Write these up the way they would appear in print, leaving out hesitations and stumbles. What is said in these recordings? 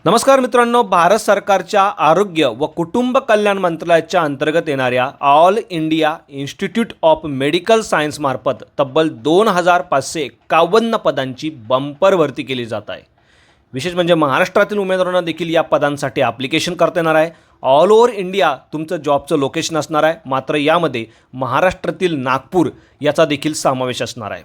नमस्कार मित्रांनो, भारत सरकारच्या आरोग्य व कुटुंब कल्याण मंत्रालयाच्या अंतर्गत येणाऱ्या all India institute of medical सायन्समार्फत तब्बल 2551 पदांची बंपर भरती केली जात आहे। विशेष म्हणजे महाराष्ट्रातील उमेदवारांना देखील या पदांसाठी ॲप्लिकेशन करता येणार आहे। ऑल ओव्हर इंडिया तुमचं जॉबचं लोकेशन असणार आहे, मात्र यामध्ये महाराष्ट्रातील नागपूर याचा देखील समावेश असणार आहे।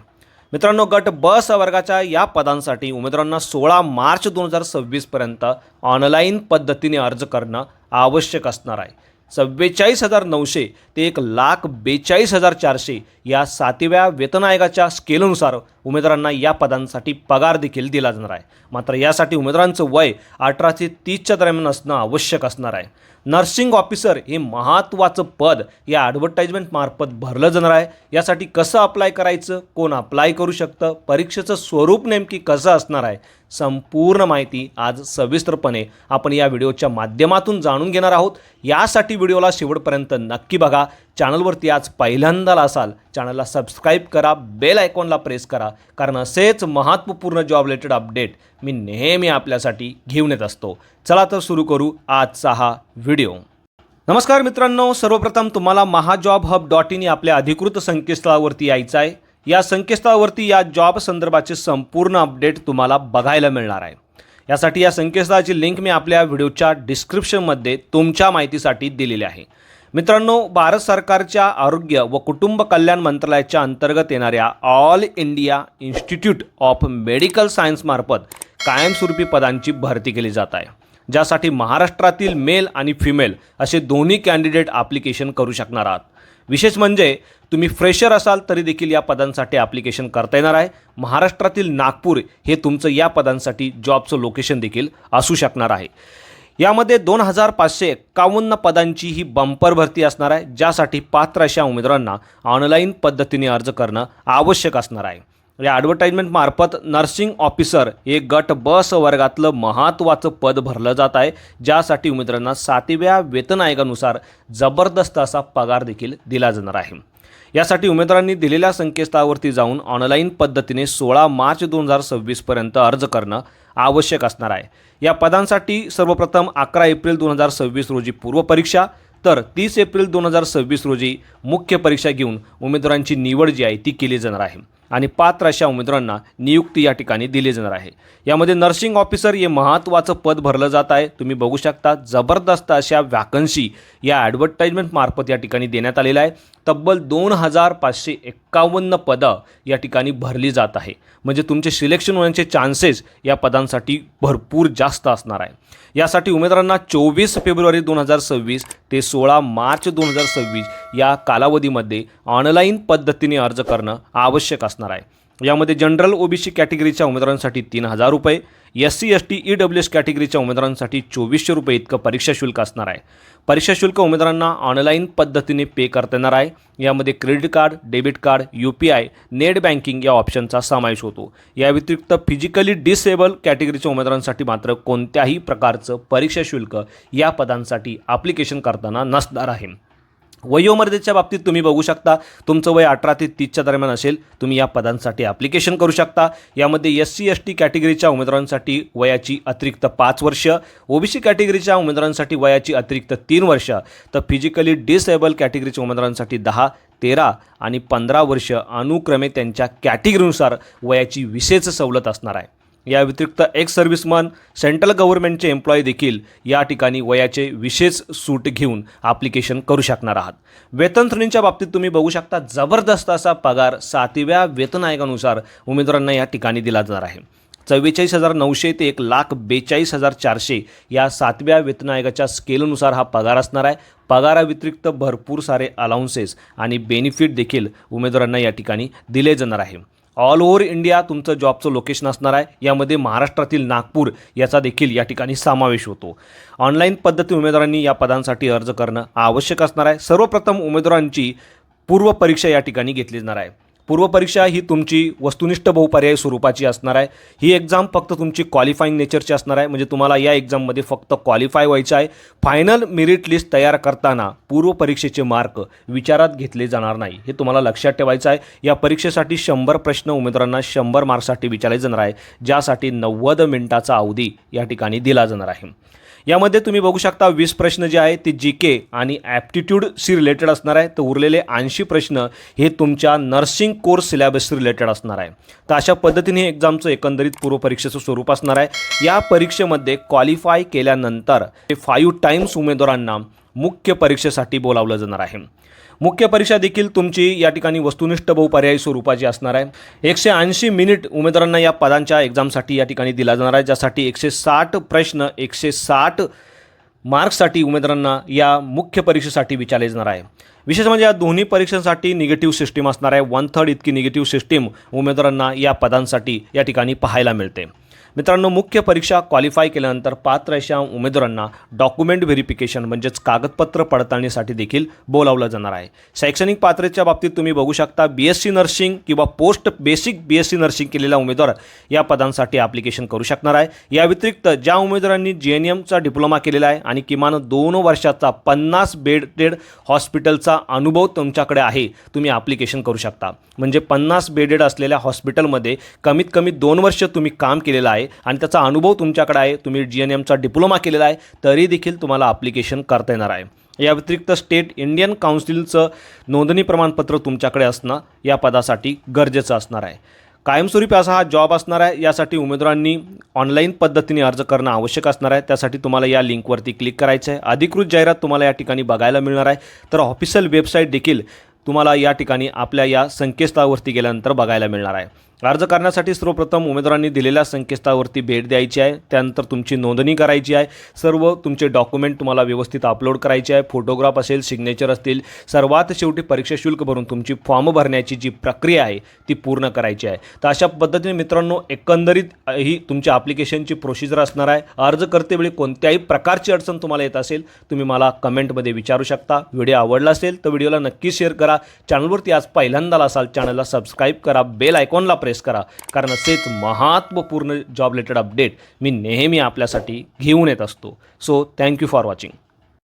मित्रांनो, गट ब वर्गाच्या या पदांसाठी उमेदवारांना 16 मार्च 2026 पर्यंत ऑनलाईन पद्धतीने अर्ज करणं आवश्यक असणार आहे। 44,900 ते 1,42,400 या 7व्या वेतन आयोगाच्या स्केलनुसार उमेदवारांना या पदांसाठी पगार देखील दिला जाणार आहे। मात्र यासाठी उमेदवारांचं वय 18 ते 30च्या दरम्यान असणं आवश्यक असणार आहे। नर्सिंग ऑफिसर हे महत्त्वाचं पद या ॲडव्हर्टाइजमेंट मार्फत भरलं जाणार आहे। यासाठी कसं अप्लाय करायचं, कोण अप्लाय करू शकतं, परीक्षेचं स्वरूप नेमकी कसं असणार आहे, संपूर्ण माहिती आज सविस्तरपणे आपण या व्हिडिओच्या माध्यमातून जाणून घेणार आहोत। यासाठी व्हिडिओला शेवटपर्यंत नक्की बघा। चॅनलवरती आज पहिल्यांदा असाल, चॅनलला सबस्क्राईब करा, बेल आयकॉनला प्रेस करा, कारण असेच महत्त्वपूर्ण जॉब रिलेटेड अपडेट मी नेहमी आपल्यासाठी घेऊन येत असतो। चला तर सुरू करू आजचा हा व्हिडिओ। नमस्कार मित्रांनो, सर्वप्रथम तुम्हाला mahajobhub.in या आपल्या अधिकृत संकेतस्थळावरती यायचं आहे। या संकेतस्थळावरती या जॉब संदर्भाचे संपूर्ण अपडेट तुम्हाला बघायला मिळणार आहे। यासाठी या संकेतस्थळाची लिंक मी आपल्या व्हिडिओच्या डिस्क्रिप्शनमध्ये तुमच्या माहितीसाठी दिलेली आहे। मित्रांनो, भारत सरकारच्या आरोग्य व कुटुंब कल्याण मंत्रालयाच्या अंतर्गत येणाऱ्या all India institute of medical सायन्समार्फत कायमस्वरूपी पदांची भरती केली जात आहे, ज्यासाठी महाराष्ट्रातील मेल आणि फिमेल असे दोन्ही कॅन्डिडेट ॲप्लिकेशन करू शकणार आहात। विशेष म्हणजे तुम्ही फ्रेशर असाल तरी देखील या पदांसाठी ॲप्लिकेशन करता येणार आहे। महाराष्ट्रातील नागपूर हे तुमचं या पदांसाठी जॉबचं लोकेशन देखील असू शकणार आहे। यामध्ये 2551 पदांची ही बंपर भरती असणार आहे, ज्यासाठी पात्र अशा उमेदवारांना ऑनलाईन पद्धतीने अर्ज करणं आवश्यक असणार आहे। या ॲडव्हर्टाइजमेंट मार्फत नर्सिंग ऑफिसर हे गट ब वर्गातलं महत्त्वाचं पद भरलं जात आहे, ज्यासाठी उमेदवारांना 7व्या वेतन आयोगानुसार जबरदस्त असा पगार देखील दिला जाणार आहे। यासाठी उमेदवारांनी दिलेल्या संकेतस्थळावरती जाऊन ऑनलाईन पद्धतीने 16 मार्च 2026 पर्यंत अर्ज करणं आवश्यक असणार आहे। या पदांसाठी सर्वप्रथम 11 एप्रिल 2026 रोजी पूर्वपरीक्षा, तर 30 एप्रिल 2026 रोजी मुख्य परीक्षा घेऊन उमेदवारांची निवड जी आहे ती केली जाणार आहे आणि पात्र अशा उमेदवारांना नियुक्ती या ठिकाणी दिली जाणार आहे। यामध्ये नर्सिंग ऑफिसर हे महत्त्वाचं पद भरलं जात आहे। तुम्ही बघू शकता, जबरदस्त अशा वॅकन्सी या ॲडव्हर्टाइजमेंट मार्फत या ठिकाणी देण्यात आलेलं आहे। तब्बल 2551 पदं या ठिकाणी भरली जात आहे, म्हणजे तुमचे सिलेक्शन होण्याचे चान्सेस या पदांसाठी भरपूर जास्त असणार आहे। यासाठी उमेदवारांना 24 फेब्रुवारी 2026 ते 16 मार्च 2026 या कालावधीमध्ये ऑनलाईन पद्धतीने अर्ज करणं आवश्यक असणार आहे। यामध्ये जनरल ओबीसी कॅटेगरीच्या उमेदवारांसाठी 3,000 रुपये, SC ST EWS कॅटेगरीच्या उमेदवारांसाठी 2400 रुपये इतकं परीक्षा शुल्क असणार आहे। परीक्षा शुल्क उमेदवारांना ऑनलाईन पद्धतीने पे करता येणार आहे। यामध्ये credit card, debit card, UPI, net banking या ऑप्शनचा समावेश होतो। या व्यतिरिक्त फिजिकली डिसेबल कॅटेगरीच्या उमेदवारांसाठी मात्र कोणत्याही प्रकारचं परीक्षा शुल्क या पदांसाठी ॲप्लिकेशन करताना नसणार आहे। वयोमर्यादेच्या बाबतीत तुम्ही बघू शकता, तुमचं वय 18 ते 30च्या दरम्यान असेल, तुम्ही या पदांसाठी ॲप्लिकेशन करू शकता। यामध्ये SC ST कॅटेगरीच्या उमेदवारांसाठी वयाची अतिरिक्त 5 वर्ष, OBC कॅटेगरीच्या उमेदवारांसाठी वयाची अतिरिक्त 3 वर्ष, तर फिजिकली डिसेबल कॅटेगरीच्या उमेदवारांसाठी 10, 13 आणि 15 वर्ष अनुक्रमे त्यांच्या कॅटेगरीनुसार वयाची विशेष सवलत असणार आहे। या व्यतिरिक्त एक्स सर्व्हिसमन, सेंट्रल गव्हर्नमेंटचे एम्प्लॉई देखील या ठिकाणी वयाचे विशेष सूट घेऊन ॲप्लिकेशन करू शकणार आहात। वेतन श्रेणीच्या बाबतीत तुम्ही बघू शकता, जबरदस्त असा पगार 7व्या वेतन आयोगानुसार उमेदवारांना या ठिकाणी दिला जाणार आहे। 44,900 ते 1,42,400 या 7व्या वेतन आयोगाच्या स्केलनुसार हा पगार असणार आहे। पगाराव्यतिरिक्त भरपूर सारे अलाउन्सेस आणि बेनिफिट देखील उमेदवारांना या ठिकाणी दिले जाणार आहे। ऑल ओव्हर इंडिया तुमचं जॉबचं लोकेशन असणार आहे। यामध्ये महाराष्ट्रातील नागपूर याचा देखील या ठिकाणी समावेश होतो। ऑनलाईन पद्धतीने उमेदवारांनी या पदांसाठी अर्ज करणं आवश्यक असणार आहे। सर्वप्रथम उमेदवारांची पूर्वपरीक्षा या ठिकाणी घेतली जाणार आहे। पूर्वपरीक्षा ही तुमची वस्तुनिष्ठ बहुपर्यायी स्वरूपाची असणार आहे. ही एक्झाम फक्त तुमची क्वालिफाईंग नेचरची असणार आहे, म्हणजे तुम्हाला या एक्झाममध्ये फक्त क्वालिफाय व्हायचं आहे. फायनल मेरिट लिस्ट तयार करताना पूर्वपरीक्षेचे मार्क विचारात घेतले जाणार नाही, हे तुम्हाला लक्षात ठेवायचं आहे. या परीक्षेसाठी 100 प्रश्न उमेदवारांना 100 मार्क्ससाठी विचारले जाणार आहे, ज्यासाठी 90 मिनिटाचा अवधी या ठिकाणी दिला जाणार आहे. यामध्ये तुम्ही बघू शकता 20 प्रश्न जे आहे ते GK आणि ॲप्टिट्यूडशी रिलेटेड असणार आहे, तर उरलेले 80 प्रश्न हे तुमच्या नर्सिंग कोर्स सिलेबसशी रिलेटेड असणार आहे. तर अशा पद्धतीने एक्झामचं एकंदरीत पूर्वपरीक्षेचं स्वरूप असणार आहे. या परीक्षेमध्ये क्वालिफाय केल्यानंतर 5 टाइम्स उमेदवारांना मुख्य परीक्षेसाठी बोलावलं जाणार आहे. मुख्य परीक्षा देखील तुमची या ठिकाणी वस्तुनिष्ठ बहुपर्यायी स्वरूपाची असणार आहे. 180 मिनिट उमेदवारांना या पदांच्या एक्झामसाठी या ठिकाणी दिला जाणार आहे, ज्यासाठी 160 प्रश्न 160 मार्क्ससाठी उमेदवारांना या मुख्य परीक्षेसाठी विचारले जाणार आहे. विशेष म्हणजे या दोन्ही परीक्षांसाठी निगेटिव्ह सिस्टीम असणार आहे. 1/3 इतकी निगेटिव्ह सिस्टीम उमेदवारांना या पदांसाठी या ठिकाणी पाहायला मिळते. मित्रांनो, मुख्य परीक्षा क्वालिफाय केल्यानंतर पात्र अशा उमेदवारांना डॉक्युमेंट व्हेरिफिकेशन म्हणजेच कागदपत्र पडताळणीसाठी देखील बोलावलं जाणार आहे. शैक्षणिक पात्रतेच्या बाबतीत तुम्ही बघू शकता BSc नर्सिंग किंवा पोस्ट बेसिक BSc नर्सिंग केलेला उमेदवार या पदांसाठी ॲप्लिकेशन करू शकणार आहे. या व्यतिरिक्त ज्या उमेदवारांनी GNMचा डिप्लोमा केलेला आहे आणि किमान 2 वर्षाचा 50 बेडेड हॉस्पिटलचा अनुभव तुमच्याकडे आहे, तुम्ही ॲप्लिकेशन करू शकता. म्हणजे 50 बेडेड असलेल्या हॉस्पिटलमध्ये कमीत कमी 2 वर्ष तुम्ही काम केलेलं आहे आणि त्याचा अनुभव तुमच्याकडे आहे, तुम्ही GNMचा डिप्लोमा केलेला आहे, तरी देखील तुम्हाला ॲप्लिकेशन करता येणार आहे. या व्यतिरिक्त स्टेट इंडियन काउन्सिलचं नोंदणी प्रमाणपत्र तुमच्याकडे असणं या पदासाठी गरजेचं असणार आहे. कायमस्वरूपी असा हा जॉब असणार आहे. यासाठी उमेदवारांनी ऑनलाईन पद्धतीने अर्ज करणं आवश्यक असणार आहे. त्यासाठी तुम्हाला या लिंकवरती क्लिक करायचं आहे. अधिकृत जाहिरात तुम्हाला या ठिकाणी बघायला मिळणार आहे. तर ऑफिशियल वेबसाईट देखील तुम्हाला या ठिकाणी आपल्या या संकेतस्थळावरती गेल्यानंतर बघायला मिळणार आहे. अर्ज करण्यासाठी सर्वप्रथम उमेदवारांनी दिलेल्या संकेतस्थळावरती भेट द्यायची आहे. त्यानंतर तुमची नोंदणी करायची आहे. सर्व तुमचे डॉक्युमेंट तुम्हाला व्यवस्थित अपलोड करायचे आहे. फोटोग्राफ असेल, सिग्नेचर असतील. सर्वात शेवटी परीक्षा शुल्क भरून तुमची फॉर्म भरण्याची जी प्रक्रिया आहे ती पूर्ण करायची आहे. तर अशा पद्धतीने मित्रांनो, एकंदरीत ही तुमच्या ॲप्लिकेशनची प्रोसिजर असणार आहे. अर्ज करतेवेळी कोणत्याही प्रकारची अडचण तुम्हाला येत असेल, तुम्ही मला कमेंटमध्ये विचारू शकता. व्हिडिओ आवडला असेल तर व्हिडिओला नक्की शेअर करा. चॅनलवरती आज पहिल्यांदा असाल, चॅनलला सबस्क्राईब करा, बेल आयकॉनला प्रेस करा, कारण असेच महत्त्वपूर्ण जॉब रिलेटेड अपडेट मी नेहमी आपल्यासाठी घेऊन येत असतो. So thank you for watching.